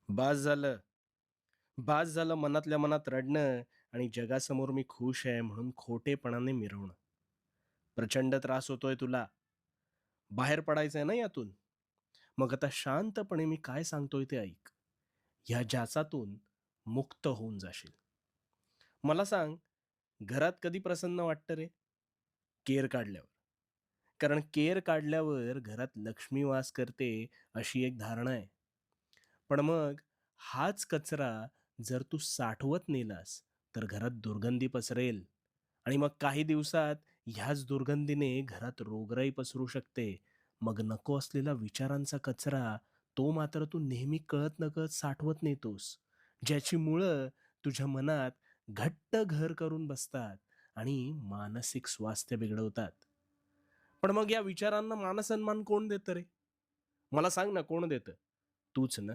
बास झालं. बास झालं मनातल्या मनात रडणं आणि जगासमोर मी खुश आहे म्हणून खोटेपणाने मिरवणं. प्रचंड त्रास होतोय तुला. बाहेर पडायचंय ना यातून. मग आता शांतपणे मी काय सांगतोय ते ऐक. ह्या जाचातून मुक्त होऊन जाशील. मला सांग, घरात कधी प्रसन्न वाटतं रे? केर काढल्यावर. कारण केर काढल्यावर घरात लक्ष्मी वास करते अशी एक धारणा आहे. पण मग हाच कचरा जर तू साठवत नेलास, तर घरात दुर्गंधी पसरेल आणि मग काही दिवसात ह्याच दुर्गंधीने घरात रोगराई पसरू शकते. मग नको असलेला विचारांचा कचरा, तो मात्र तू नेहमी कळत-नकळत साठवत नेतोस. ज्याची मुळं तुझ्या मनात घट्ट घर करून बसतात आणि मानसिक स्वास्थ्य बिघडवतात. पण मग या विचारांना मानसन्मान कोण देतं रे? मला सांग ना कोण देतं? तूच ना.